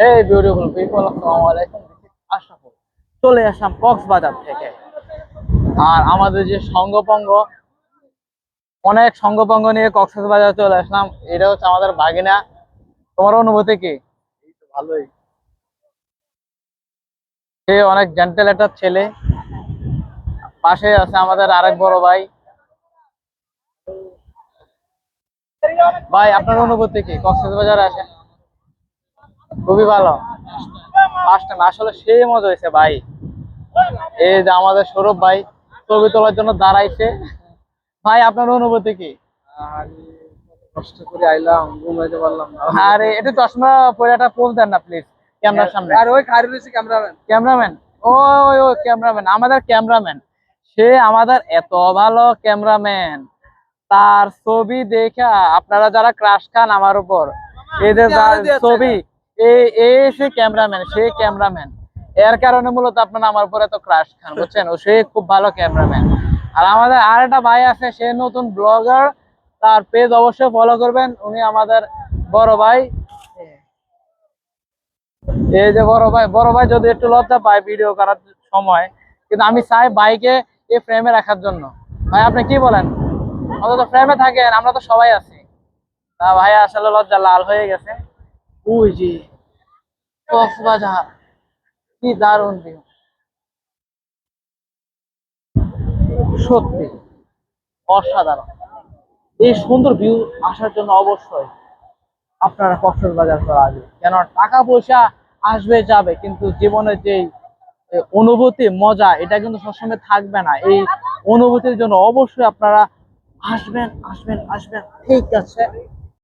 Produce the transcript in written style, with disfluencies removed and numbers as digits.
এই beautiful people, আসসালামু আলাইকুম। আশরাফুল চলে আসলাম কক্সবাজার থেকে। আর আমাদের যে সঙ্গপঙ্গ, অনেক সঙ্গপঙ্গ নিয়ে কক্সবাজার চলে আসলাম। এটা হচ্ছে আমাদের ভাগিনা। তোমার অনুভূতি কি? এই তো ভালোই। সে অনেক জেন্টেল একটা ছেলে। পাশে আছে আমাদের আরেক বড় ভাই। ভাই, আপনার অনুভূতি কি কক্সবাজারে আসেন? খুবই ভালো। ফার্স্ট টাইম আসলে সেই মজা হয়েছে ভাই। এই যে আমাদের সৌরভ ভাই ছবি তোলার জন্য দাঁড়াইছে। ভাই, আপনার অনুভূতি কি? আর কষ্ট করে আইলাম, ঘুমাইতে পারলাম না। আরে এটা চশমা পরে একটা পোজ দেন না প্লিজ ক্যামেরার সামনে। আর ওই খাড়ি রয়েছে ক্যামেরাম্যান। ক্যামেরাম্যান, ও ক্যামেরাম্যান, আমাদের ক্যামেরাম্যান। সে আমাদের এত ভালো ক্যামেরাম্যান। তার ছবি দেখা আপনারা যারা ক্রাশ খান আমার উপর, এদের ছবি, সে ক্যামেরাম্যান, সে ক্যামেরাম্যান। এর কারণে মূলত আপনারা আমার উপর এত ক্রাশ খান, বুঝছেন? ও সে খুব ভালো ক্যামেরাম্যান। আর আমাদের আর একটা ভাই আছে, সে নতুন ব্লগার। তার পেজ অবশ্যই ফলো করবেন। উনি আমাদের বড় ভাই। এই যে বড় ভাই যদি একটু লজ্জা পায় ভিডিও করার সময়, কিন্তু আমি চাই বাইকে এই ফ্রেমে রাখার জন্য। ভাই, আপনি কি বলেন? অন্তত ফ্রেমে থাকেন, আমরা তো সবাই আছি। তা ভাই আসলে লজ্জা লাল হয়ে গেছে। ওই যে কক্সবাজার, কি দারুণ ভিউ! সত্যি অসাধারণ। এই সুন্দর ভিউ আসার জন্য অবশ্যই আপনারা কক্সবাজার করা আগে, কেন টাকা পয়সা আসবে যাবে, কিন্তু জীবনের যে অনুভূতি, মজা, এটা কিন্তু সবসময় থাকবে না। এই অনুভূতির জন্য অবশ্যই আপনারা আসবেন, আসবেন, আসবেন। ঠিক আছে।